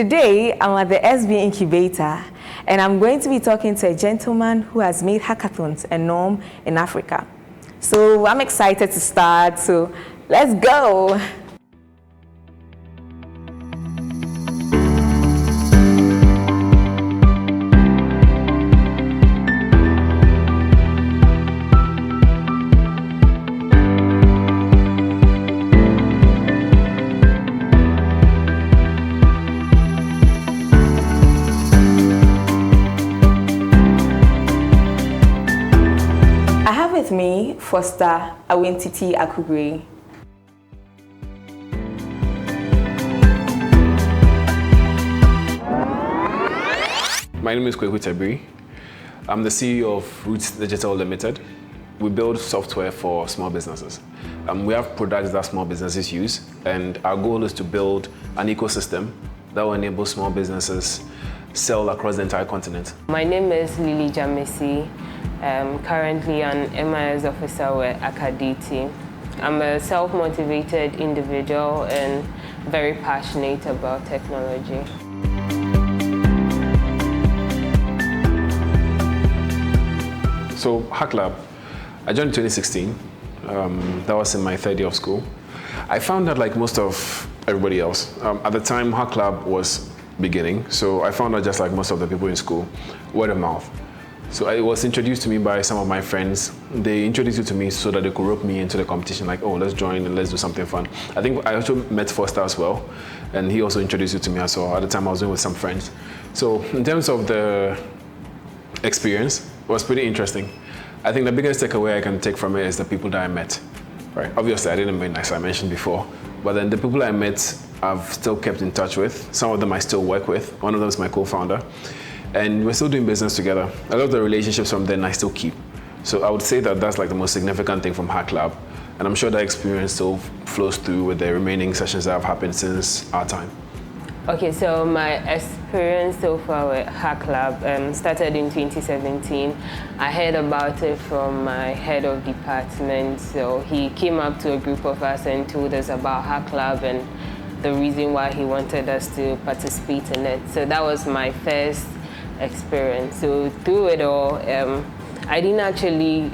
Today, I'm at the SB Incubator, and I'm going to be talking to a gentleman who has made hackathons a norm in Africa. So I'm excited to start, so let's go. Me, Foster Awintiti Akugri. My name is Ida. I'm the CEO of Roots Digital Limited. We build software for small businesses. We have products that small businesses use, and our goal is to build an ecosystem that will enable small businesses sell across the entire continent. My name is Lily Jamesi. I'm currently an MIS officer with Akugris. I'm a self-motivated individual and very passionate about technology. So Hacklab, I joined in 2016. That was in my third year of school. I found that like most of everybody else, at the time Hacklab was beginning, so I found out just like most of the people in school, word of mouth. So it was introduced to me by some of my friends. They introduced it to me so that they could rope me into the competition, like, oh, let's join and let's do something fun. I think I also met Foster as well, and he also introduced it to me as well. At the time I was doing with some friends. So in terms of the experience, it was pretty interesting. I think the biggest takeaway I can take from it is the people that I met. Right? Obviously I didn't meet, as I mentioned before, but then the people I met I've still kept in touch with. Some of them I still work with. One of them is my co-founder. And we're still doing business together. A lot of the relationships from then I still keep. So I would say that that's like the most significant thing from Hacklab. And I'm sure that experience still flows through with the remaining sessions that have happened since our time. Okay, so my experience so far with Hacklab started in 2017. I heard about it from my head of department. So he came up to a group of us and told us about Hacklab and the reason why he wanted us to participate in it. So that was my first experience. So through it all, I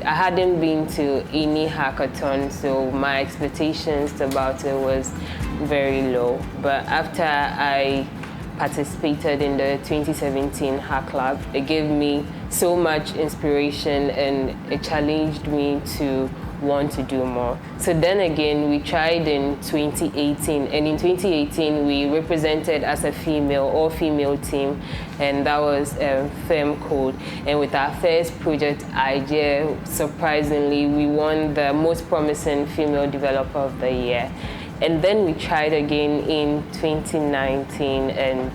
hadn't been to any hackathon, so my expectations about it was very low. But after I participated in the 2017 Hacklab, it gave me so much inspiration and it challenged me to want to do more. So then again, we tried in 2018, and in 2018 we represented as a all-female team, and that was Firm Code. And with our first project idea, surprisingly, we won the most promising female developer of the year. And then we tried again in 2019, and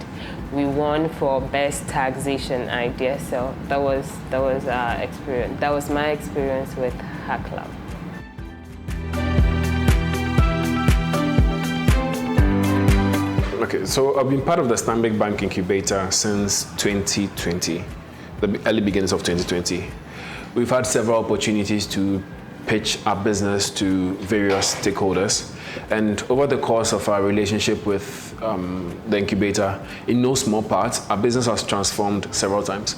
we won for best taxation idea. So that was our experience. That was my experience with Hacklab. Okay, so I've been part of the Stanbic Bank Incubator since 2020, the early beginnings of 2020. We've had several opportunities to pitch our business to various stakeholders. And over the course of our relationship with the incubator, in no small part, our business has transformed several times.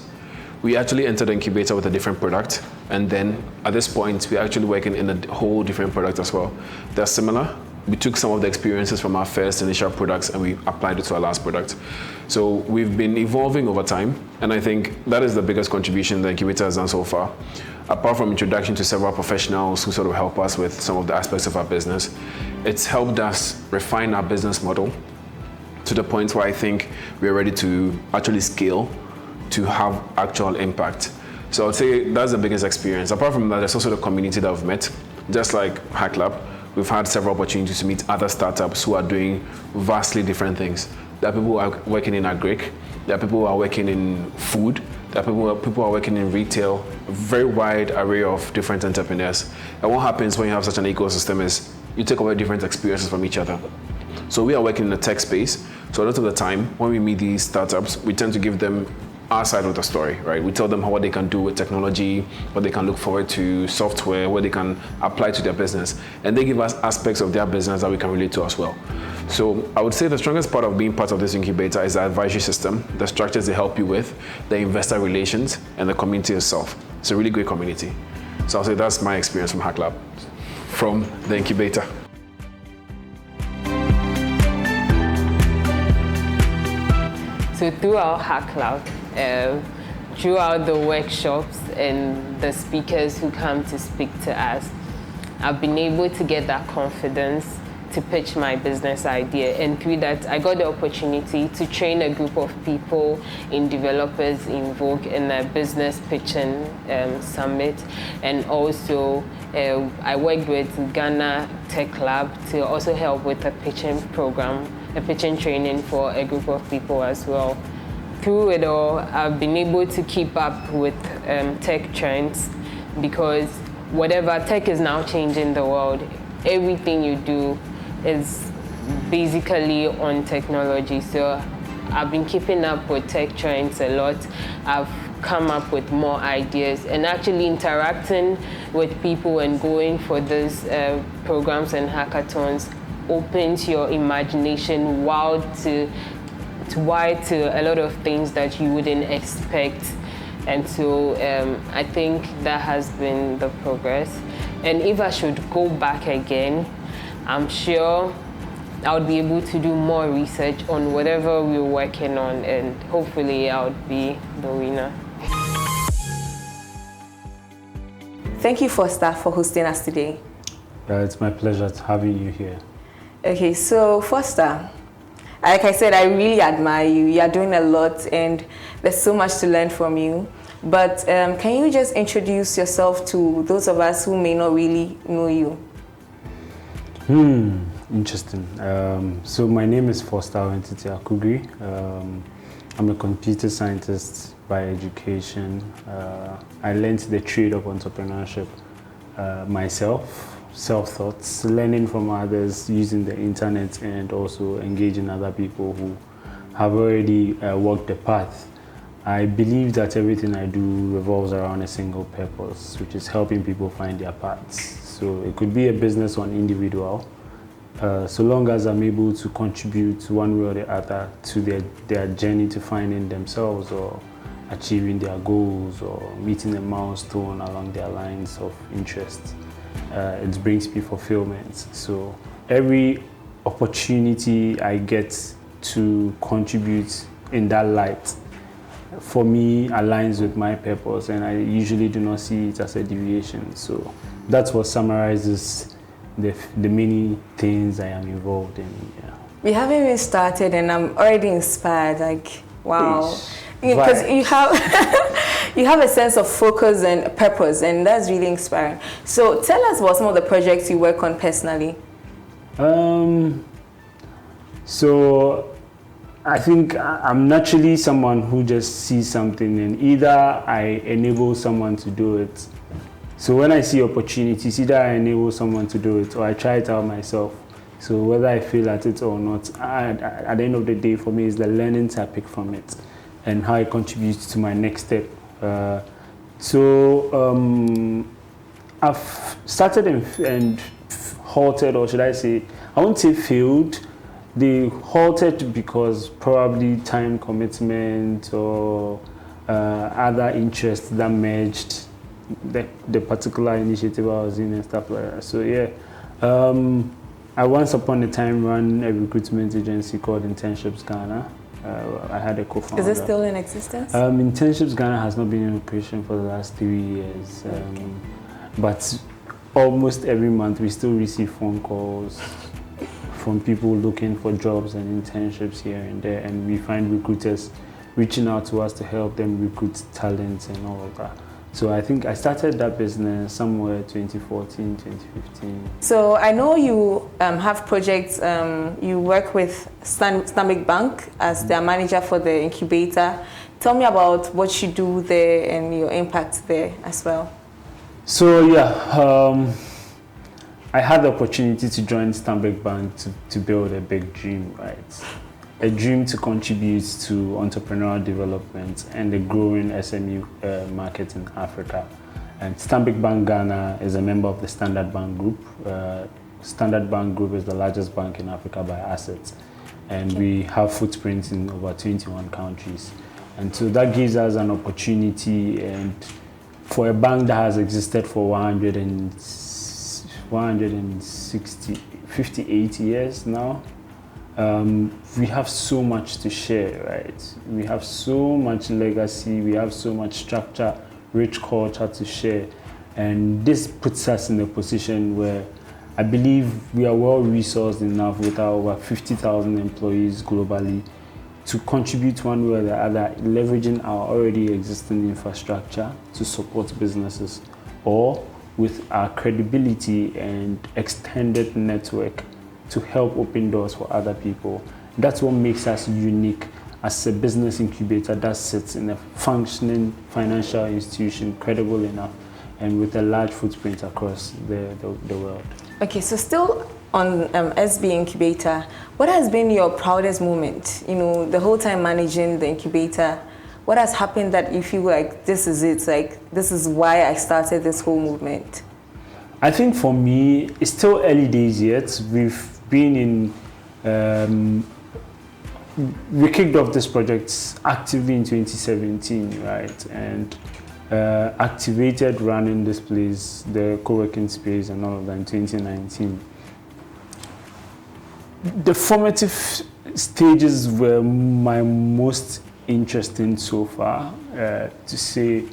We actually entered the incubator with a different product, and then at this point, we're actually working in a whole different product as well. They're similar. We took some of the experiences from our first initial products and we applied it to our last product. So we've been evolving over time, and I think that is the biggest contribution the incubator has done so far. Apart from introduction to several professionals who sort of help us with some of the aspects of our business, it's helped us refine our business model to the point where I think we're ready to actually scale to have actual impact. So I'd say that's the biggest experience. Apart from that, there's also the community that I've met, just like Hacklab. We've had several opportunities to meet other startups who are doing vastly different things. There are people who are working in agric, there are people who are working in food, there are people who are working in retail, a very wide array of different entrepreneurs. And what happens when you have such an ecosystem is you take away different experiences from each other. So we are working in the tech space, so a lot of the time when we meet these startups, we tend to give them our side of the story, right? We tell them what they can do with technology, what they can look forward to, software, what they can apply to their business. And they give us aspects of their business that we can relate to as well. So I would say the strongest part of being part of this incubator is the advisory system, the structures they help you with, the investor relations, and the community itself. It's a really great community. So I'll say that's my experience from Hacklab, from the incubator. So throughout Hacklab, throughout the workshops and the speakers who come to speak to us, I've been able to get that confidence to pitch my business idea. And through that, I got the opportunity to train a group of people in Developers in Vogue in a business pitching summit. And also, I worked with Ghana Tech Lab to also help with a pitching program, a pitching training for a group of people as well. Through it all, I've been able to keep up with tech trends, because whatever tech is now changing the world, everything you do is basically on technology. So I've been keeping up with tech trends a lot. I've come up with more ideas, and actually interacting with people and going for these programs and hackathons opens your imagination wide to a lot of things that you wouldn't expect. And so I think that has been the progress. And if I should go back again, I'm sure I would be able to do more research on whatever we're working on, and hopefully I would be the winner. Thank you, Foster, for hosting us today. It's my pleasure having you here. Okay, so Foster, like I said, I really admire you. You are doing a lot, and there's so much to learn from you. But can you just introduce yourself to those of us who may not really know you? Interesting. So my name is Foster Awintiti Akugri. I'm a computer scientist by education. I learned the trade of entrepreneurship myself. Self-thoughts, learning from others, using the internet, and also engaging other people who have already walked the path. I believe that everything I do revolves around a single purpose, which is helping people find their paths. So it could be a business or an individual, so long as I'm able to contribute one way or the other to their journey to finding themselves or achieving their goals or meeting a milestone along their lines of interest. It brings me fulfillment. So every opportunity I get to contribute in that light, for me, aligns with my purpose, and I usually do not see it as a deviation. So that's what summarizes the many things I am involved in. Yeah. We haven't even started, and I'm already inspired. Like, wow. Because you have you have a sense of focus and purpose, and that's really inspiring. So tell us about some of the projects you work on personally. So I think I'm naturally someone who just sees something, and either I enable someone to do it. So when I see opportunities, either I enable someone to do it or I try it out myself. So whether I feel at it or not, at the end of the day, for me, is the learnings I pick from it and how it contributes to my next step. I've started and halted, or should I say, I won't say failed. They halted because probably time commitment or other interests that merged the particular initiative I was in and stuff like that. So yeah, I once upon a time ran a recruitment agency called Internships Ghana. I had a co-founder. Is it still in existence? Internships Ghana has not been in operation for the last 3 years, but almost every month we still receive phone calls from people looking for jobs and internships here and there, and we find recruiters reaching out to us to help them recruit talents and all of that. So I think I started that business somewhere 2014, 2015. So I know you have projects, you work with Stanbic Bank as their manager for the incubator. Tell me about what you do there and your impact there as well. So yeah, I had the opportunity to join Stanbic Bank to build a big dream, right? A dream to contribute to entrepreneurial development and the growing SME market in Africa. And Stanbic Bank Ghana is a member of the Standard Bank Group. Standard Bank Group is the largest bank in Africa by assets, and we have footprints in over 21 countries. And so that gives us an opportunity, and for a bank that has existed for 58 years now, we have so much to share, right? We have so much legacy, we have so much structure, rich culture to share. And this puts us in a position where I believe we are well resourced enough with our over 50,000 employees globally to contribute one way or the other, leveraging our already existing infrastructure to support businesses, or with our credibility and extended network to help open doors for other people. That's what makes us unique as a business incubator that sits in a functioning financial institution, credible enough, and with a large footprint across the world. Okay, so still on SB Incubator, what has been your proudest moment? You know, the whole time managing the incubator, what has happened that you feel like this is it, like this is why I started this whole movement? I think for me, it's still early days yet. We've been in, we kicked off this project actively in 2017, right? And activated running this place, the co-working space and all of that in 2019. The formative stages were my most interesting so far, to say,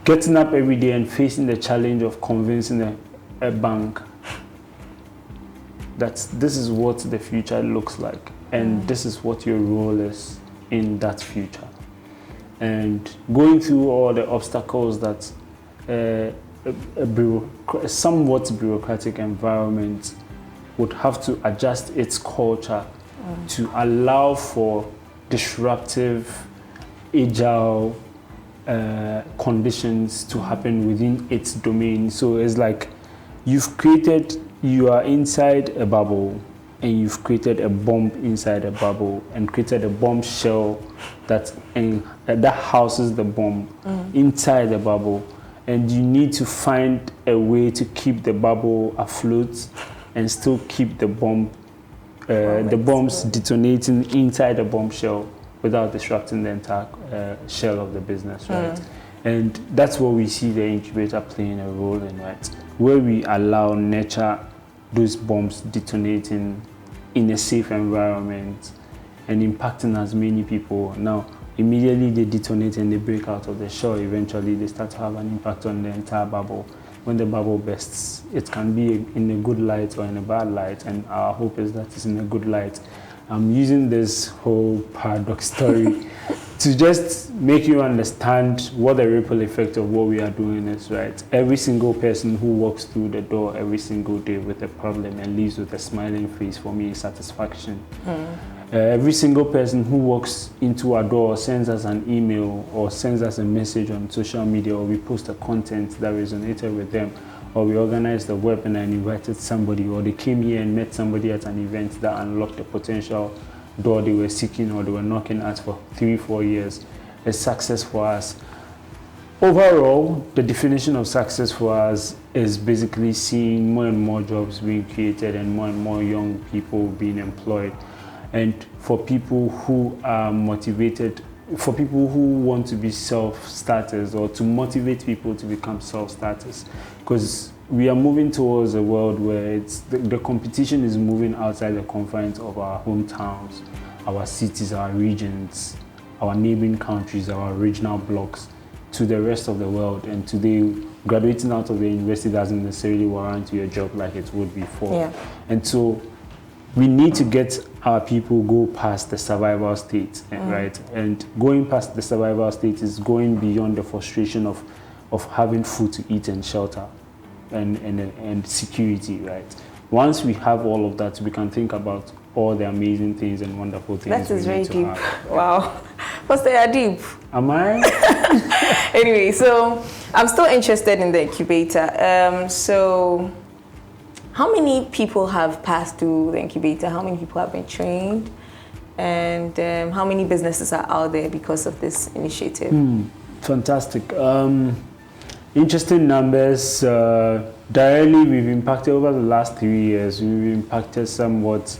getting up every day and facing the challenge of convincing a bank that this is what the future looks like, and this is what your role is in that future. And going through all the obstacles that a somewhat bureaucratic environment would have to adjust its culture to allow for disruptive, agile conditions to happen within its domain. So it's like you are inside a bubble, and you've created a bomb inside a bubble and created a bomb shell that houses the bomb inside the bubble. And you need to find a way to keep the bubble afloat and still keep the bombs detonating inside the bomb shell without disrupting the entire shell of the business, right? And that's where we see the incubator playing a role in, right? Where we allow nature, those bombs detonating in a safe environment and impacting as many people. Now, immediately they detonate and they break out of the shell. Eventually, they start to have an impact on the entire bubble. When the bubble bursts, it can be in a good light or in a bad light, and our hope is that it's in a good light. I'm using this whole paradox story to just make you understand what the ripple effect of what we are doing is, right? Every single person who walks through the door every single day with a problem and leaves with a smiling face, for me, is satisfaction. Every single person who walks into our door, sends us an email or sends us a message on social media, or we post a content that resonated with them, or we organized a webinar and invited somebody, or they came here and met somebody at an event that unlocked the potential door they were seeking or they were knocking at for 3-4 years, is success for us. Overall, the definition of success for us is basically seeing more and more jobs being created and more young people being employed. And for people who are motivated, for people who want to be self-starters, or to motivate people to become self-starters, because we are moving towards a world where the competition is moving outside the confines of our hometowns, our cities, our regions, our neighboring countries, our regional blocks, to the rest of the world. And today, graduating out of the university doesn't necessarily warrant you a job like it would before. Yeah. And so we need to get our people go past the survival state, right? And going past the survival state is going beyond the frustration of having food to eat and shelter and security, right? Once we have all of that, we can think about all the amazing things and wonderful things. That is very deep. Wow. Pastor, you're deep. Am I? Anyway, so I'm still interested in the incubator. So how many people have passed through the incubator? How many people have been trained? And how many businesses are out there because of this initiative? Fantastic. Interesting numbers. Directly, we've impacted over the last 3 years. We've impacted somewhat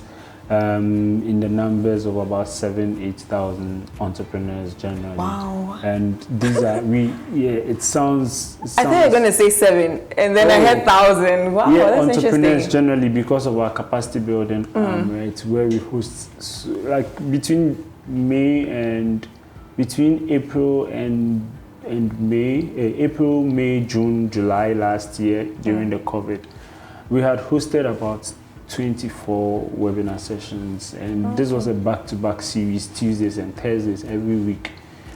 in the numbers of about 8,000 entrepreneurs generally. Wow. And these are it sounds. I thought you were going to say 7, and then I heard 1,000. Wow, yeah, that's entrepreneurs interesting. generally, because of our capacity building, right, where we host like between April and May, June, July last year during the COVID, we had hosted about 24 webinar sessions, and this was a back-to-back series, Tuesdays and Thursdays every week.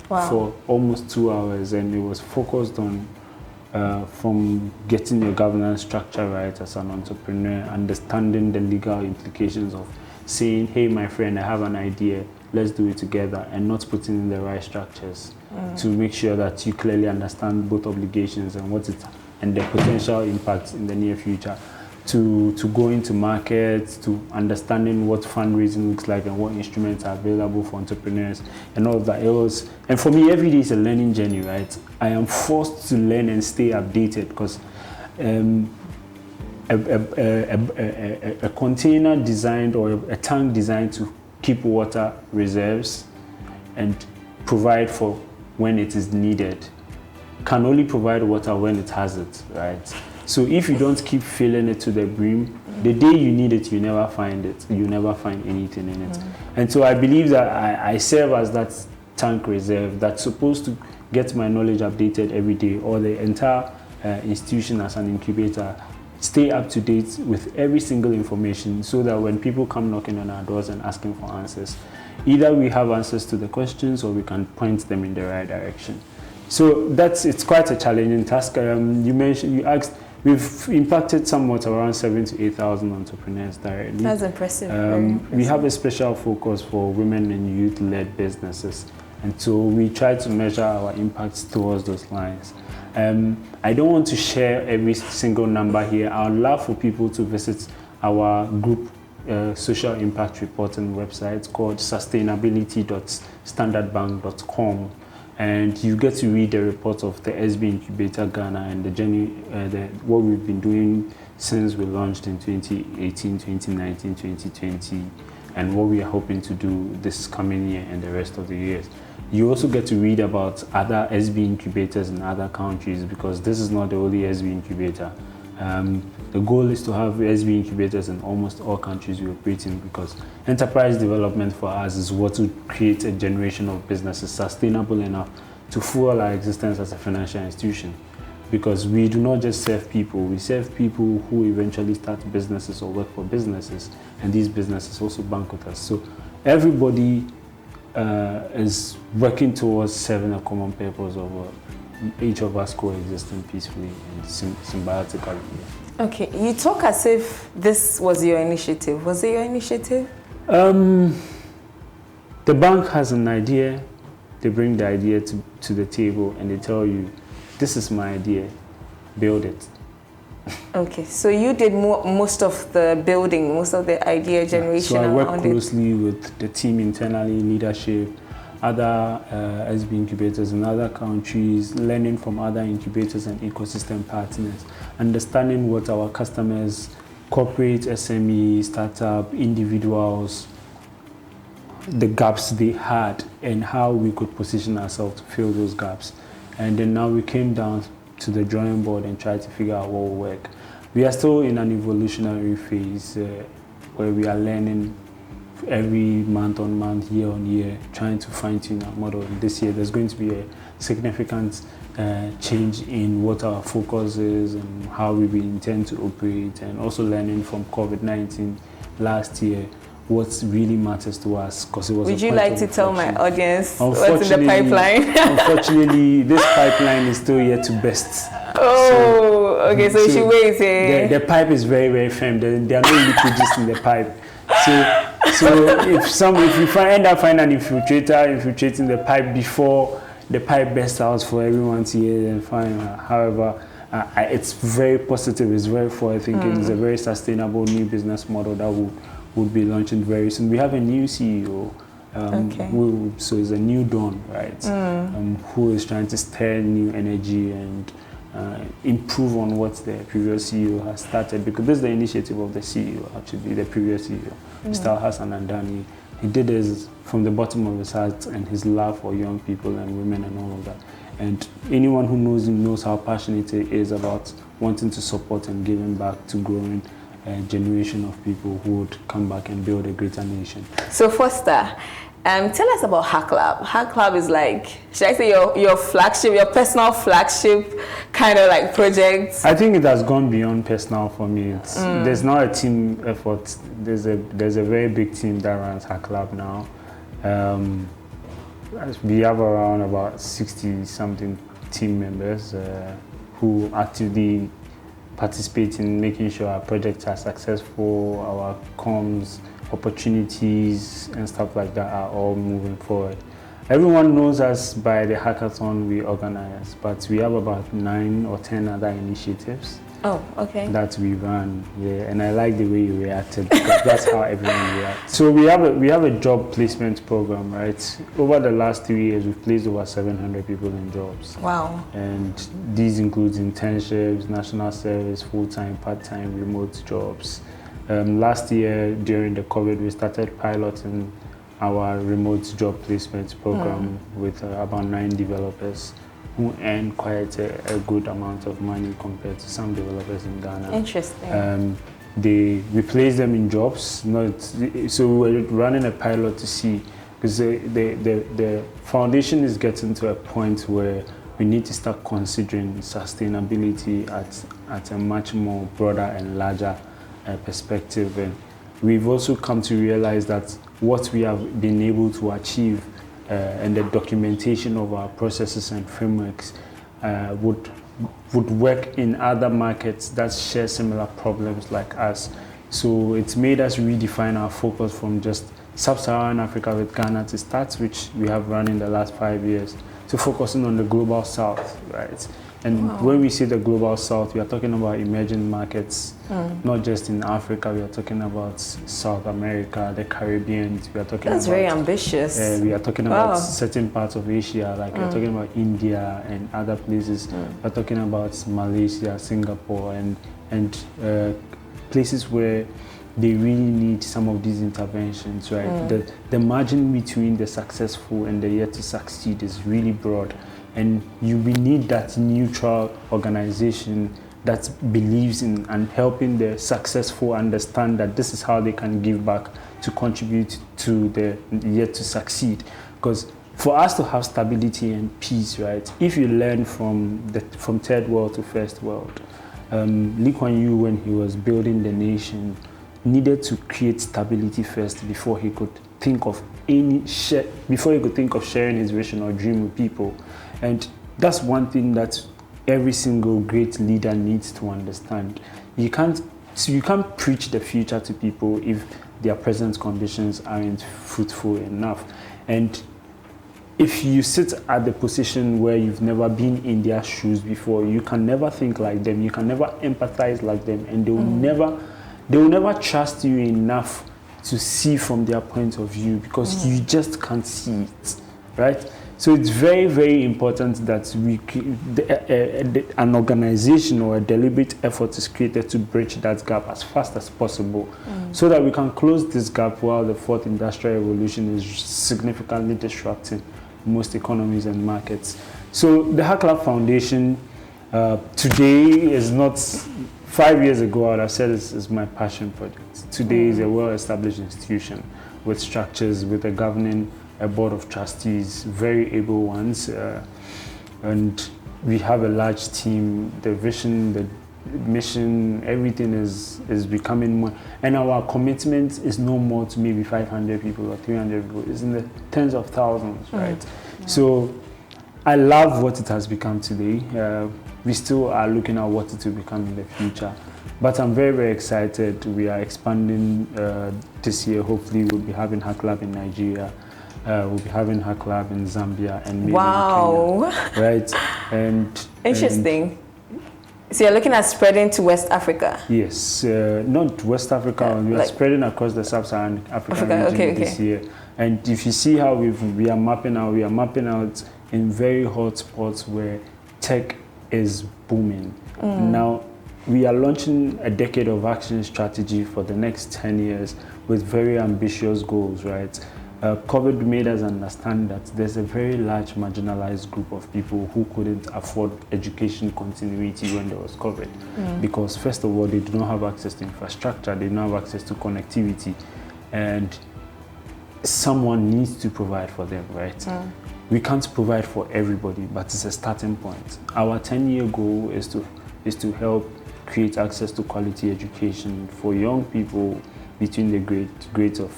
Wow. For almost 2 hours, and it was focused on from getting your governance structure right as an entrepreneur, understanding the legal implications of saying, hey, my friend, I have an idea, let's do it together, and not putting in the right structures to make sure that you clearly understand both obligations and and the potential impacts in the near future, to go into markets, to understanding what fundraising looks like and what instruments are available for entrepreneurs and all of that. And for me, every day is a learning journey, right? I am forced to learn and stay updated because a container designed or a tank designed to keep water reserves and provide for when it is needed can only provide water when it has it, right? So if you don't keep filling it to the brim, the day you need it, you never find it. You never find anything in it. And so I believe that I serve as that tank reserve that's supposed to get my knowledge updated every day, or the entire institution as an incubator stay up to date with every single information, so that when people come knocking on our doors and asking for answers, either we have answers to the questions or we can point them in the right direction. So it's quite a challenging task. You asked, we've impacted somewhat around 7,000 to 8,000 entrepreneurs directly. That's impressive. Very impressive. We have a special focus for women and youth-led businesses, and so we try to measure our impacts towards those lines. I don't want to share every single number here. I would love for people to visit our group social impact reporting website called sustainability.standardbank.com. And you get to read the report of the SB Incubator Ghana and the journey, what we've been doing since we launched in 2018, 2019, 2020, and what we are hoping to do this coming year and the rest of the years. You also get to read about other SB incubators in other countries, because this is not the only SB incubator. The goal is to have SB incubators in almost all countries we operate in, because enterprise development for us is what will create a generation of businesses sustainable enough to fuel our existence as a financial institution. Because we do not just serve people, we serve people who eventually start businesses or work for businesses, and these businesses also bank with us. So everybody is working towards serving a common purpose of each of us coexisting peacefully and symbiotically. Okay, you talk as if this was your initiative. Was it your initiative? The bank has an idea, they bring the idea to the table and they tell you, this is my idea, build it. Okay, so you did most of the building, most of the idea generation. So I work closely with the team internally, leadership, other SB incubators in other countries, learning from other incubators and ecosystem partners, understanding what our customers, corporate, SME, startup, individuals, the gaps they had and how we could position ourselves to fill those gaps. And then now we came down to the drawing board and tried to figure out what will work. We are still in an evolutionary phase where we are learning every month on month, year on year, trying to fine-tune our model. And this year there's going to be a significant change in what our focus is and how we intend to operate, and also learning from COVID-19 last year what really matters to us, because it was Would you like to tell my audience what's in the pipeline? Unfortunately, this pipeline is still yet to burst. Oh, okay, so she waits. The pipe is very, very firm. There are no leakages in the pipe. So if you end up finding an infiltrator infiltrating the pipe before the pipe bursts out for everyone to hear, then fine. However, it's very positive. It's very forward-thinking. It's a very sustainable new business model that will be launching very soon. We have a new CEO, so it's a new dawn, right? Who is trying to stir new energy and improve on what the previous CEO has started, because this is the initiative of the CEO, actually, the previous CEO, Mr. Hassan Andani. He did this from the bottom of his heart and his love for young people and women and all of that. And anyone who knows him knows how passionate he is about wanting to support and giving back to growing a generation of people who would come back and build a greater nation. So Foster, tell us about Hacklab. Hacklab is like, should I say your flagship, your personal flagship kind of like project? I think it has gone beyond personal for me. There's now a team effort. There's a very big team that runs Hacklab now. We have around about 60-something team members who actively participate in making sure our projects are successful, our comms, opportunities and stuff like that are all moving forward. Everyone knows us by the hackathon we organize, but we have about 9 or 10 other initiatives. Oh, okay. That we run, yeah, and I like the way you reacted, because that's how everyone reacts. So we have a job placement program, right? Over the last 3 years, we've placed over 700 people in jobs. Wow. And these includes internships, national service, full-time, part-time, remote jobs. Last year, during the COVID, we started piloting our remote job placement program with about 9 developers who earn quite a good amount of money compared to some developers in Ghana. Interesting. We place them in jobs. So we're running a pilot to see, because the foundation is getting to a point where we need to start considering sustainability at a much more broader and larger perspective. And we've also come to realize that what we have been able to achieve and the documentation of our processes and frameworks would work in other markets that share similar problems like us. So it's made us redefine our focus from just sub-Saharan Africa with Ghana to start, which we have run in the last 5 years, to focusing on the global south, right? And when we say the global south, we are talking about emerging markets, not just in Africa. We are talking about South America, the Caribbean. We are talking That's about, very ambitious. We are talking about certain parts of Asia, like we are talking about India and other places. We are talking about Malaysia, Singapore, and places where they really need some of these interventions, right? The margin between the successful and the yet to succeed is really broad. And we need that neutral organization that believes in and helping the successful understand that this is how they can give back to contribute to the yet to succeed. Because for us to have stability and peace, right, if you learn from third world to first world, Lee Kuan Yew, when he was building the nation, needed to create stability first before he could think of sharing his vision or dream with people. And that's one thing that every single great leader needs to understand. You can't preach the future to people if their present conditions aren't fruitful enough. And if you sit at the position where you've never been in their shoes before, you can never think like them, you can never empathize like them, and they will never trust you enough to see from their point of view, because you just can't see it, right? So it's very, very important that an organization or a deliberate effort is created to bridge that gap as fast as possible, so that we can close this gap while the fourth industrial revolution is significantly disrupting most economies and markets. So the Hacklab Foundation today is not, 5 years ago I would have said this is my passion project. Today is a well-established institution with structures, with a governing a board of trustees, very able ones, and we have a large team. The vision, the mission, everything is becoming more, and our commitment is no more to maybe 500 people or 300 people. It's in the tens of thousands, right? Yeah. So I love what it has become today. We still are looking at what it will become in the future, but I'm very, very excited. We are expanding this year. Hopefully we'll be having Hacklab in Nigeria. We'll be having Hacklab in Zambia and maybe in Kenya, right? And interesting. So you're looking at spreading to West Africa? Yes, not West Africa. We are spreading across the sub-Saharan African region this year. And if you see how we are mapping out in very hot spots where tech is booming. Now, we are launching a decade of action strategy for the next 10 years with very ambitious goals, right? COVID made us understand that there's a very large marginalized group of people who couldn't afford education continuity when there was COVID. Because first of all, they do not have access to infrastructure, they do not have access to connectivity, and someone needs to provide for them, right? We can't provide for everybody, but it's a starting point. Our 10-year goal is to help create access to quality education for young people between the grades of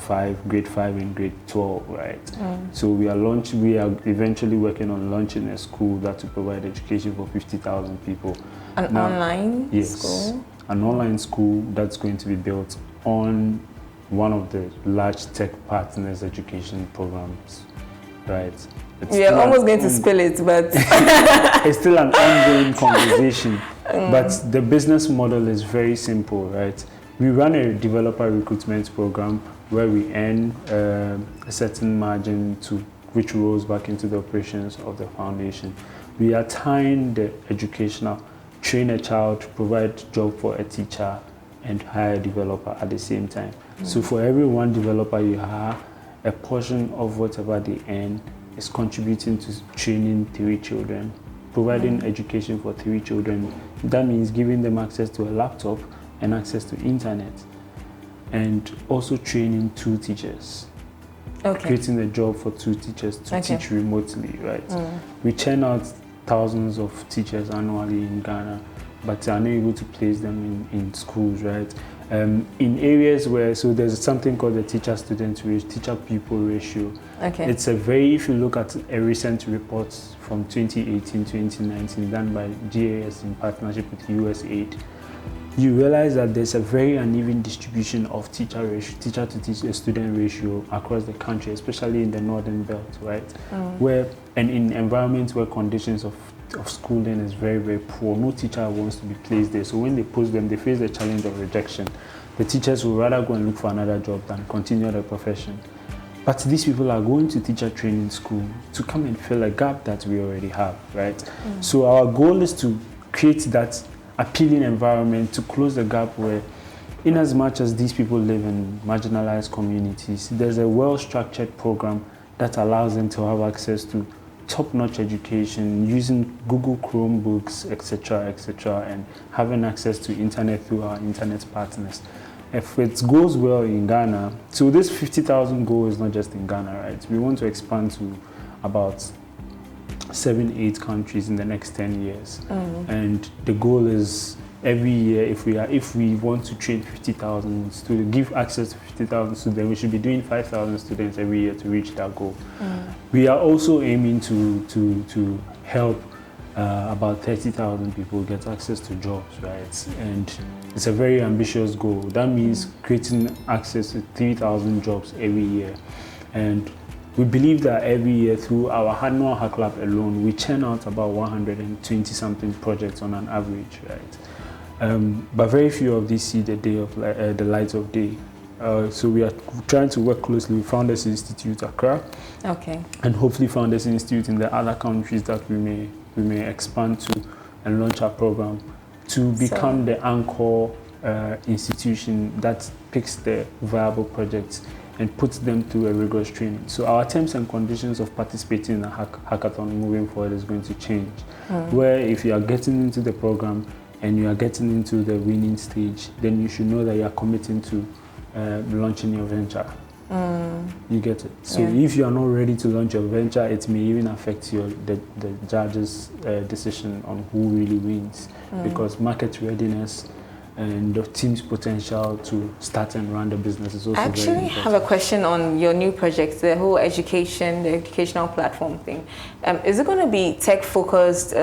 grade 5 and grade 12, right? So we are eventually working on launching a school that will provide education for 50,000 people. An online school? An online school that's going to be built on one of the large tech partners education programs, right? We are almost going to spill it, but it's still an ongoing conversation. But the business model is very simple, right? We run a developer recruitment program where we earn a certain margin which rolls back into the operations of the foundation. We are tying the educational, train a child, provide job for a teacher, and hire a developer at the same time. So for every one developer you hire, a portion of whatever they earn is contributing to training 3 children, providing education for 3 children. That means giving them access to a laptop and access to internet, and also training 2 teachers. Creating a job for 2 teachers to teach remotely, right? We churn out thousands of teachers annually in Ghana, but are not able to place them in schools, right? In areas where, so there's something called the teacher-pupil ratio. It's if you look at a recent report from 2018-2019 done by GAS in partnership with USAID, you realize that there's a very uneven distribution of teacher to student ratio across the country, especially in the northern belt, right? And in environments where conditions of schooling is very, very poor, no teacher wants to be placed there. So when they post them, they face the challenge of rejection. The teachers will rather go and look for another job than continue their profession. But these people are going to teacher training school to come and fill a gap that we already have, right? So our goal is to create that appealing environment to close the gap where, in as much as these people live in marginalized communities, there's a well-structured program that allows them to have access to top-notch education using Google Chromebooks, etc., and having access to internet through our internet partners. If it goes well in Ghana, so this 50,000 goal is not just in Ghana, right? We want to expand to about 7-8 countries in the next 10 years. And the goal is every year, if we want to train 50,000 students, give access to 50,000 students, we should be doing 5,000 students every year to reach that goal. We are also aiming to help about 30,000 people get access to jobs, right? And it's a very ambitious goal. That means creating access to 3,000 jobs every year. And we believe that every year through our annual Hacklab alone, we churn out about 120-something projects on an average, right? But very few of these see the light of day. So we are trying to work closely with Founders Institute Accra, and hopefully Founders Institute in the other countries that we may expand to and launch our program to become the anchor institution that picks the viable projects and puts them through a rigorous training. So our terms and conditions of participating in a hackathon moving forward is going to change. Where if you are getting into the program and you are getting into the winning stage, then you should know that you are committing to launching your venture. You get it. So if you are not ready to launch your venture, it may even affect the judge's decision on who really wins, because market readiness and the team's potential to start and run the business is also very important. I actually have a question on your new project, the whole the educational platform thing. Is it going to be tech-focused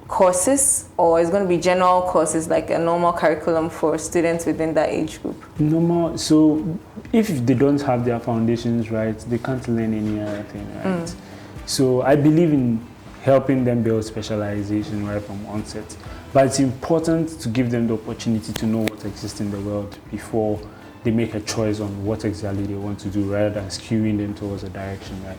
courses, or is it going to be general courses like a normal curriculum for students within that age group? Normal. So if they don't have their foundations right, they can't learn any other thing, right? So I believe in helping them build specialization right from onset. But it's important to give them the opportunity to know what exists in the world before they make a choice on what exactly they want to do, rather than skewing them towards a direction, right?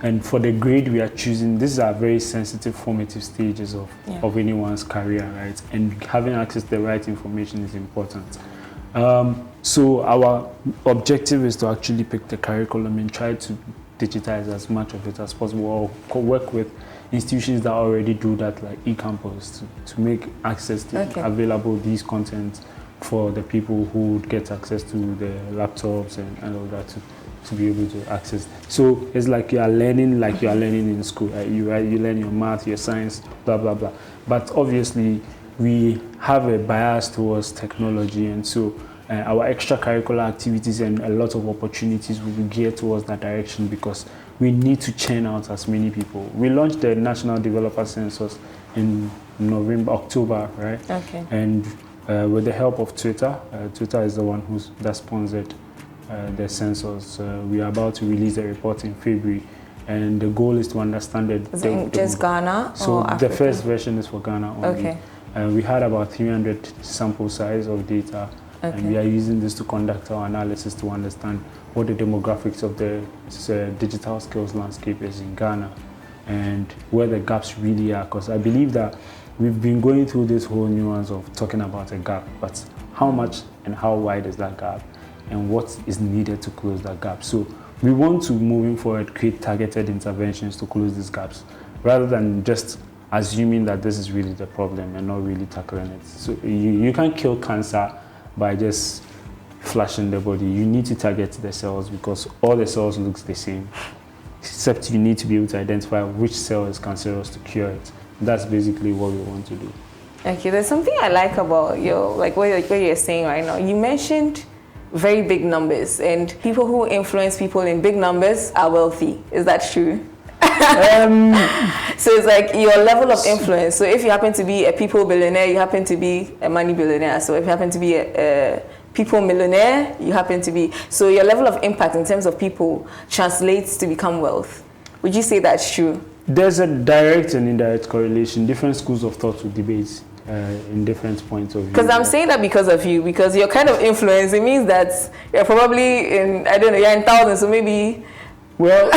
And for the grade we are choosing, these are very sensitive formative stages of anyone's career, right? And having access to the right information is important. So our objective is to actually pick the curriculum and try to digitize as much of it as possible, or work with institutions that already do that, like eCampus, to make access to available these content for the people who would get access to the laptops and all that to be able to access. So it's like you are learning in school. You learn your math, your science, blah, blah, blah. But obviously, we have a bias towards technology, and so our extracurricular activities and a lot of opportunities will be geared towards that direction, because we need to churn out as many people. We launched the National Developer Census in October, right? Okay. And with the help of Twitter, Twitter is the one that sponsored the census. We are about to release the report in February, and the goal is to understand just Ghana? So or the Africa? first version is for Ghana only. Okay. We had about 300 sample size of data. Okay. And we are using this to conduct our analysis to understand what the demographics of the digital skills landscape is in Ghana and where the gaps really are. Because I believe that we've been going through this whole nuance of talking about a gap, but how much and how wide is that gap and what is needed to close that gap? So we want to, moving forward, create targeted interventions to close these gaps rather than just assuming that this is really the problem and not really tackling it. So you can't kill cancer by just flashing the body. You need to target the cells, because all the cells looks the same, except you need to be able to identify which cell is cancerous to cure it. That's basically what we want to do. Okay, there's something I like about what you're saying right now. You mentioned very big numbers, and people who influence people in big numbers are wealthy. Is that true? So it's like your level of influence. So if you happen to be a people billionaire, you happen to be a money billionaire. So if you happen to be a people millionaire, you happen to be. So your level of impact in terms of people translates to become wealth. Would you say that's true? There's a direct and indirect correlation. Different schools of thought will debate in different points of view. Because I'm saying that because of you, because your kind of influence, it means that you're probably in, I don't know, you're in thousands, so maybe. Well,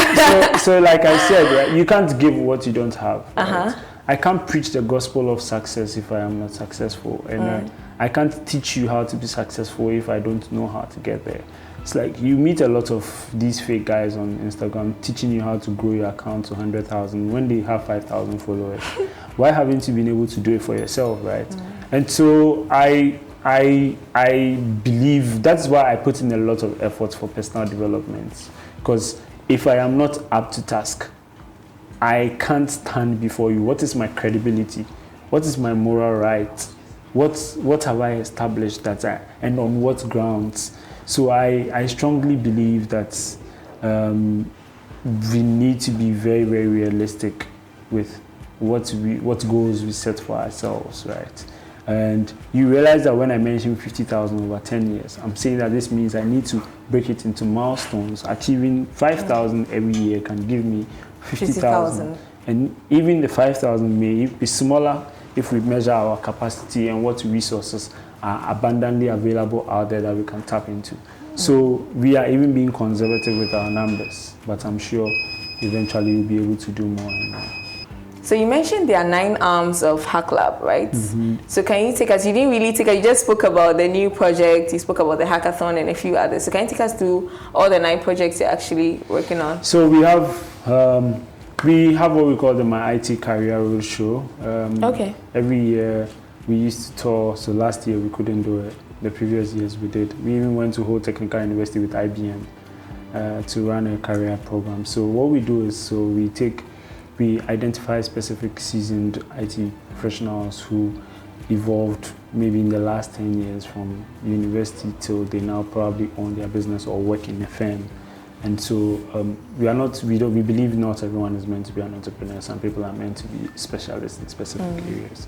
so like I said, right, you can't give what you don't have. Right? I can't preach the gospel of success if I am not successful. And I can't teach you how to be successful if I don't know how to get there. It's like you meet a lot of these fake guys on Instagram teaching you how to grow your account to 100,000 when they have 5,000 followers. Why haven't you been able to do it for yourself, right? And so I believe that's why I put in a lot of effort for personal development, because if I am not up to task, I can't stand before you. What is my credibility? What is my moral right? What have I established and on what grounds? So I strongly believe that we need to be very, very realistic with what goals we set for ourselves, right? And you realize that when I mention 50,000 over 10 years, I'm saying that this means I need to break it into milestones. Achieving 5,000 every year can give me 50,000. And even the 5,000 may be smaller if we measure our capacity and what resources are abundantly available out there that we can tap into. So we are even being conservative with our numbers, but I'm sure eventually we'll be able to do more and more. So you mentioned there are 9 arms of Hacklab, right? So can you take us, you didn't really take us, you just spoke about the new project, you spoke about the hackathon and a few others. So can you take us through all the 9 projects you're actually working on? So we have what we call the My IT Career Roadshow. Every year we used to tour, so last year we couldn't do it. The previous years we did. We even went to Whole Technical University with IBM to run a career program. So what we do is, we identify specific seasoned IT professionals who evolved maybe in the last 10 years from university till they now probably own their business or work in a firm. And so we believe not everyone is meant to be an entrepreneur. Some people are meant to be specialists in specific areas.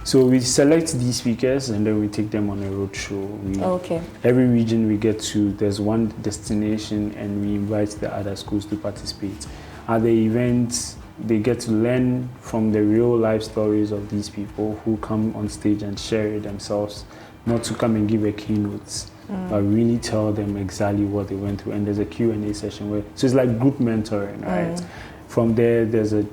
So we select these speakers and then we take them on a road show. Every region we get to, there's one destination and we invite the other schools to participate. At the events, they get to learn from the real life stories of these people who come on stage and share it themselves, not to come and give a keynote, but really tell them exactly what they went through. And there's a Q&A session so it's like group mentoring, right? From there, there's a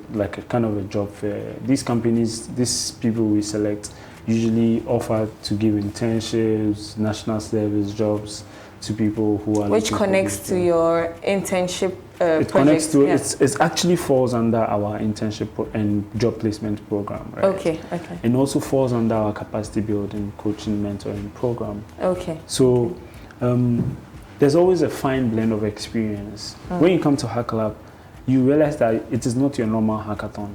kind of a job fair. These companies, these people we select, usually offer to give internships, national service jobs to people who are. Which connects to your internship it connects to it actually falls under our internship and job placement program, right? Okay. And also falls under our capacity building, coaching, mentoring program. Okay. So there's always a fine blend of experience. When you come to Hacklab, you realize that it is not your normal hackathon.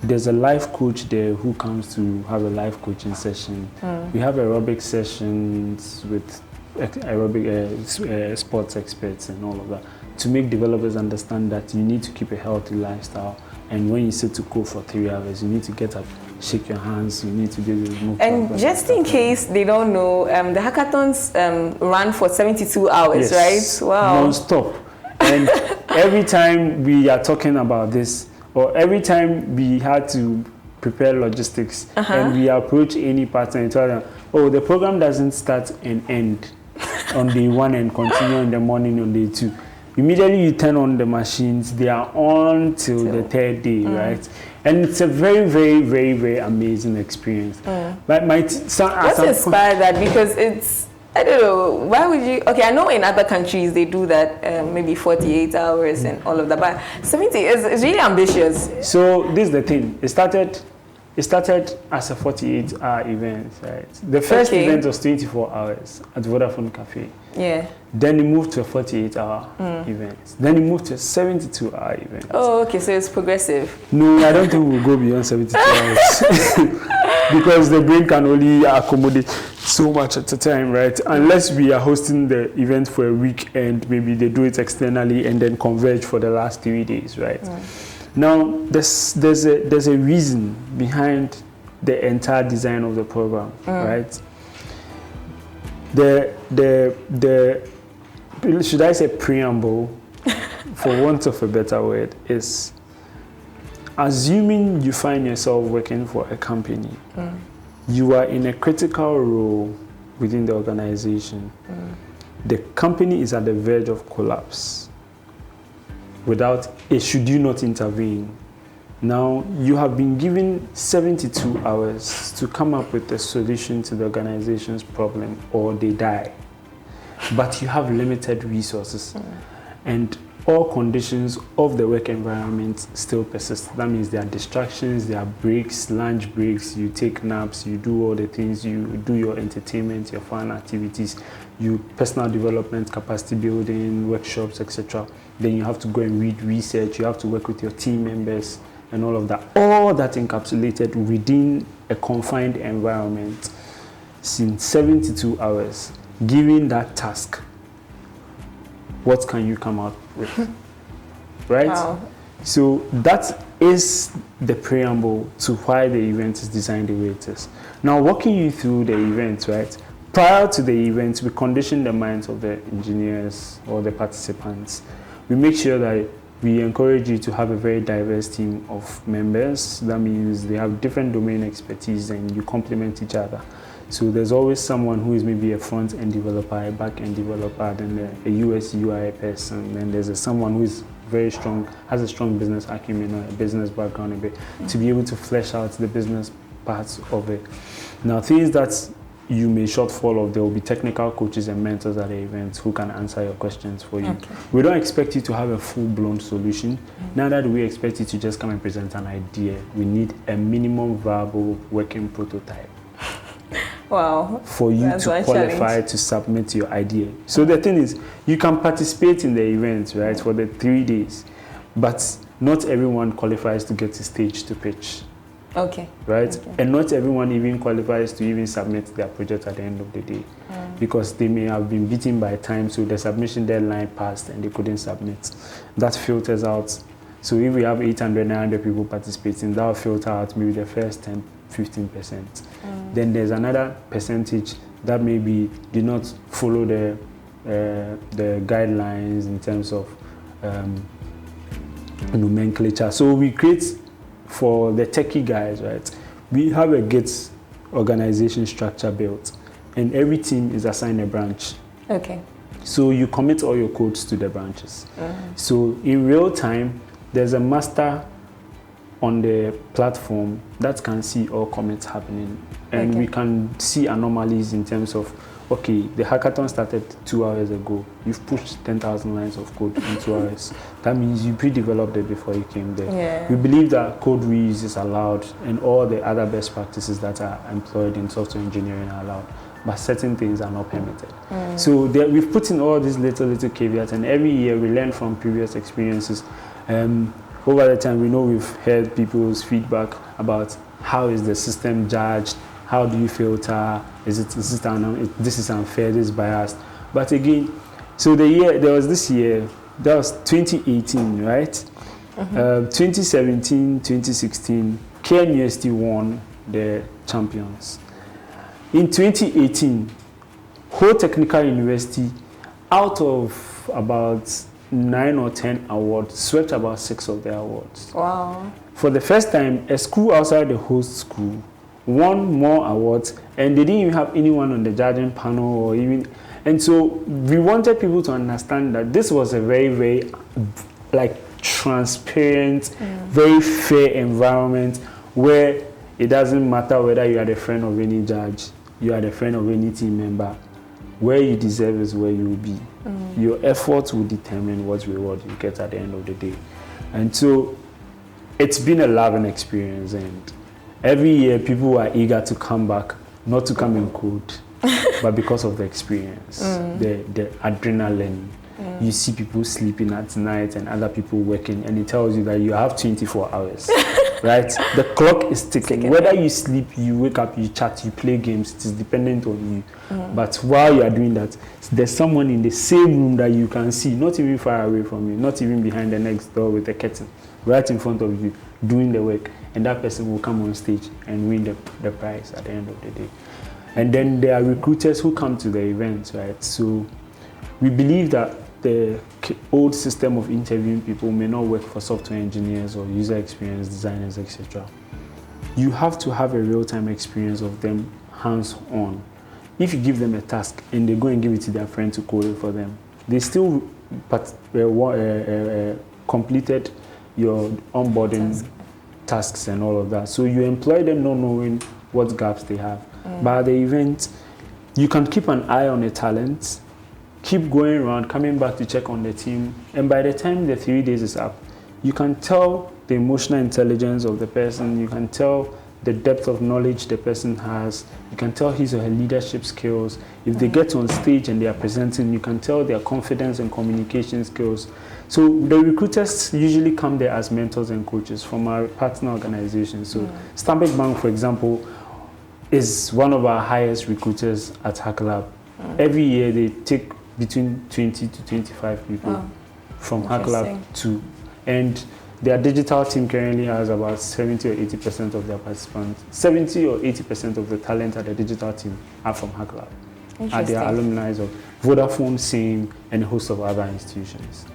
There's a life coach there who comes to have a life coaching session. We have aerobic sessions with aerobic sports experts and all of that, to make developers understand that you need to keep a healthy lifestyle. And when you sit to code for 3 hours, you need to get up, shake your hands, you need to be able to move. And just in case they don't know, the hackathons run for 72 hours, yes, right? Wow. Non-stop. And every time we are talking about this, or every time we had to prepare logistics, and we approach any partner and tell them, oh, the program doesn't start and end on day 1 and continue in the morning on day 2. Immediately you turn on the machines, they are on till the 3rd day, right? And it's a very, very, very, very amazing experience. But what's inspired that? Because it's, I don't know, why would you? Okay, I know in other countries they do that, maybe 48 hours and all of that, but 70 is really ambitious. So this is the thing. It started as a 48-hour event, right? The first event was 24 hours at Vodafone Cafe. Yeah. Then it moved to a 48-hour event. Then it moved to a 72-hour event. Oh, okay, so it's progressive. No, I don't think we'll go beyond 72 hours. Because the brain can only accommodate so much at a time, right? Unless we are hosting the event for a week and maybe they do it externally and then converge for the last 3 days, right? Now, there's a reason behind the entire design of the program, right? The should I say preamble, for want of a better word, is assuming you find yourself working for a company, you are in a critical role within the organization. The company is at the verge of collapse. Without it, should you not intervene? Now, you have been given 72 hours to come up with a solution to the organization's problem, or they die. But you have limited resources, and all conditions of the work environment still persist. That means there are distractions, there are breaks, lunch breaks, you take naps, you do all the things, you do your entertainment, your fun activities, you personal development, capacity building, workshops, etc. Then you have to go and read research, you have to work with your team members and all of that. All that encapsulated within a confined environment in 72 hours. Given that task, what can you come out with? Right? Wow. So that is the preamble to why the event is designed the way it is. Now, walking you through the event, right? Prior to the event, we condition the minds of the engineers or the participants. We make sure that we encourage you to have a very diverse team of members. That means they have different domain expertise and you complement each other. So there's always someone who is maybe a front-end developer, a back-end developer, then a UX UI person, then there's someone who is very strong, has a strong business acumen or a business background a bit, to be able to flesh out the business parts of it. Now, things that you may shortfall of, there will be technical coaches and mentors at the event who can answer your questions for you. Okay. We don't expect you to have a full-blown solution. Neither do we expect you to just come and present an idea. We need a minimum viable working prototype. Wow. For you to qualify to submit your idea. So the thing is, you can participate in the event, right, for the 3 days, but not everyone qualifies to get a stage to pitch. Okay. Right? Okay. And not everyone even qualifies to even submit their project at the end of the day, because they may have been beaten by time, so the submission deadline passed and they couldn't submit. That filters out. So if we have 800, 900 people participating, that will filter out maybe the first 10, 15%. Then there's another percentage that maybe did not follow the guidelines in terms of nomenclature. So we create, for the techie guys, right, we have a Git organization structure built, and every team is assigned a branch. Okay. So you commit all your codes to the branches. So in real time, there's a master on the platform that can see all comments happening, and we can see anomalies in terms of, okay, the hackathon started 2 hours ago. You've pushed 10,000 lines of code in 2 hours. That means you pre-developed it before you came there. Yeah. We believe that code reuse is allowed, and all the other best practices that are employed in software engineering are allowed, but certain things are not permitted. So we've put in all these little caveats, and every year we learn from previous experiences. Over the time, we know we've heard people's feedback about how is the system judged, how do you filter, this is unfair, this is biased. But again, so there was this year, that was 2018, right? 2017, 2016, KNUST won the champions. In 2018, whole technical university, out of about 9 or 10 awards, swept about 6 of the awards. Wow. For the first time, a school outside the host school won more awards, and they didn't even have anyone on the judging panel or even. And so we wanted people to understand that this was a very, very transparent, very fair environment where it doesn't matter whether you are the friend of any judge, you are the friend of any team member. Where you deserve is where you will be. Your efforts will determine what reward you get at the end of the day. And so it's been a loving experience, and every year people are eager to come back, not to come in code, but because of the experience, the adrenaline. You see people sleeping at night and other people working, and it tells you that you have 24 hours, right? The clock is ticking. Whether you sleep, you wake up, you chat, you play games, it is dependent on you. But while you are doing that, there's someone in the same room that you can see, not even far away from you, not even behind the next door with a curtain, right in front of you, doing the work. And that person will come on stage and win the prize at the end of the day. And then there are recruiters who come to the events, right? So we believe that the old system of interviewing people may not work for software engineers or user experience designers, etc. You have to have a real-time experience of them hands-on. If you give them a task and they go and give it to their friend to code it for them, they still completed your onboarding tasks and all of that. So you employ them not knowing what gaps they have. But at the event, you can keep an eye on the talent, keep going around, coming back to check on the team, and by the time the 3 days is up, you can tell the emotional intelligence of the person, you can tell the depth of knowledge the person has, you can tell his or her leadership skills. If they get on stage and they are presenting, you can tell their confidence and communication skills. So the recruiters usually come there as mentors and coaches from our partner organizations. So Stanbic Bank, for example, is one of our highest recruiters at Hacklab. Every year they take between 20 to 25 people from Hacklab to, and their digital team currently has about 70 or 80% of their participants. 70 or 80% of the talent at the digital team are from Hacklab. Are their alumni of Vodafone, SIM, and a host of other institutions.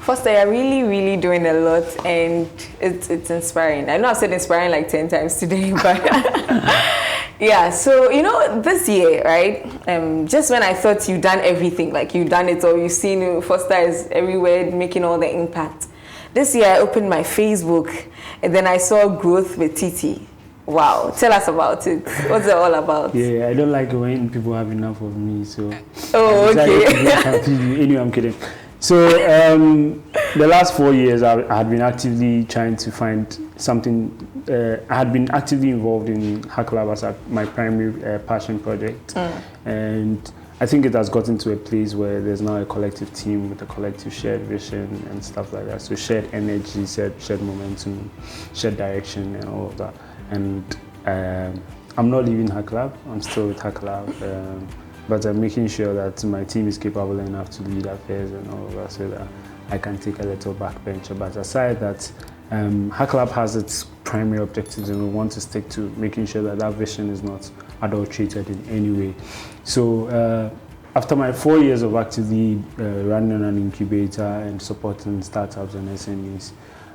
Foster, you're really, really doing a lot, and it's inspiring. I know I've said inspiring like 10 times today, but yeah, so, this year, right, just when I thought you'd done everything, like you've done it all, you've seen Foster is everywhere making all the impact. This year I opened my Facebook, and then I saw growth with Titi. Wow, tell us about it. What's it all about? Yeah, I don't like when people have enough of me, so. Oh, okay. Anyway, I'm kidding. So the last 4 years, I had been actively trying to find something. I had been actively involved in Hacklab as my primary passion project, and I think it has gotten to a place where there's now a collective team with a collective shared vision and stuff like that. So shared energy, shared momentum, shared direction, and all of that. And I'm not leaving Hacklab. I'm still with Hacklab. But I'm making sure that my team is capable enough to lead affairs and all of that, so that I can take a little backbencher. But aside that, Hacklab has its primary objectives, and we want to stick to making sure that that vision is not adulterated in any way. So after my 4 years of actively running an incubator and supporting startups and SMEs,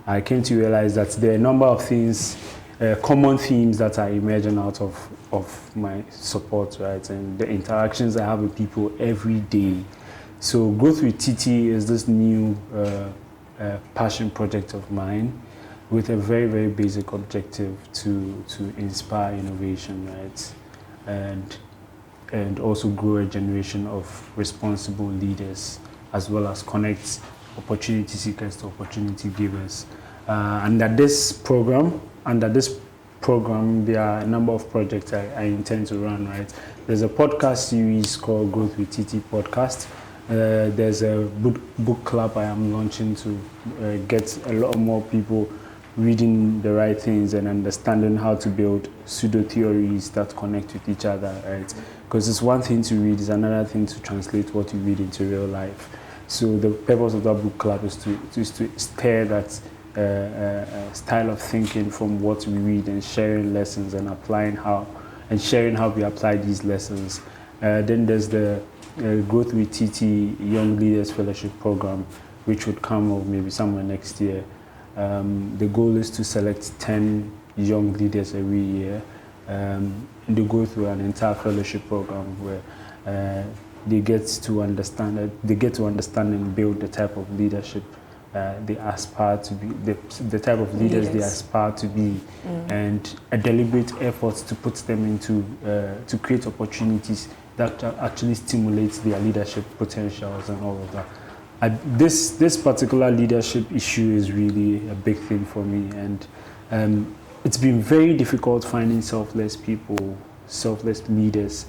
I came to realize that there are a number of things, common themes that are emerging out of my support, right, and the interactions I have with people every day. So Growth with TT is this new passion project of mine with a very, very basic objective to inspire innovation, right? And also grow a generation of responsible leaders, as well as connect opportunity seekers to opportunity givers. Under this program, there are a number of projects I intend to run, right? There's a podcast series called Growth with TT Podcast. There's a book club I am launching to get a lot more people reading the right things and understanding how to build pseudo theories that connect with each other, right? Because it's one thing to read, it's another thing to translate what you read into real life. So the purpose of that book club is to stir that style of thinking from what we read and sharing lessons and sharing how we apply these lessons. Then there's the Growth with TT Young Leaders Fellowship Program, which would come up maybe somewhere next year. The goal is to select 10 young leaders every year. They go through an entire fellowship program where they get to understand and build the type of leadership they aspire to be, the type of leaders they aspire to be, and a deliberate effort to put them into to create opportunities that actually stimulates their leadership potentials and all of that. This particular leadership issue is really a big thing for me, and it's been very difficult finding selfless people, selfless leaders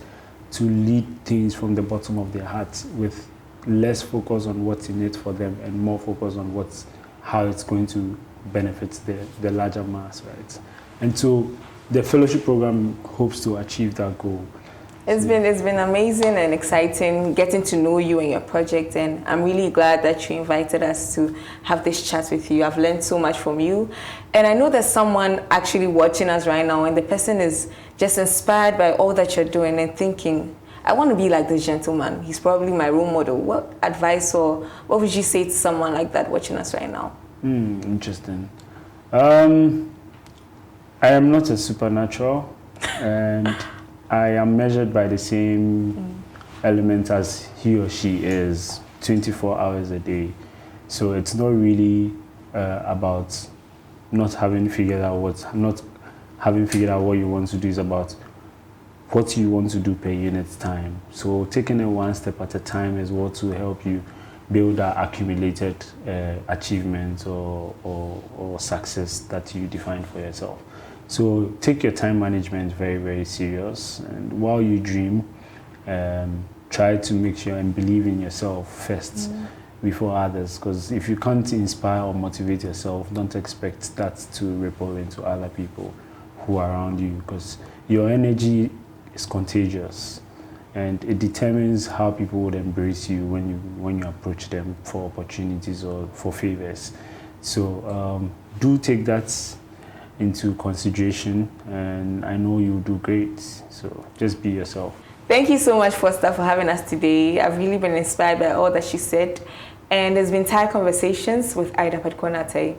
to lead things from the bottom of their hearts, with less focus on what's in it for them and more focus on how it's going to benefit the larger mass, right? And so the fellowship program hopes to achieve that goal. It's been amazing and exciting getting to know you and your project, and I'm really glad that you invited us to have this chat with you. I've learned so much from you, and I know there's someone actually watching us right now, and the person is just inspired by all that you're doing and thinking, I want to be like this gentleman. He's probably my role model. What advice or what would you say to someone like that watching us right now? Interesting. I am not a supernatural, and I am measured by the same element as he or she is 24 hours a day. So it's not really about not having figured out what you want to do. Is about what you want to do per unit time. So taking it one step at a time is what will help you build that accumulated achievement or success that you define for yourself. So take your time management very, very serious, and while you dream, try to make sure and believe in yourself first before others, because if you can't inspire or motivate yourself, don't expect that to ripple into other people who are around you, because your energy is contagious and it determines how people would embrace you when you approach them for opportunities or for favors. So do take that into consideration, and I know you'll do great. So just be yourself. Thank you so much, Foster, for having us today. I've really been inspired by all that she said, and there's been Thai Conversations with Ida Padikuor Na-Tei.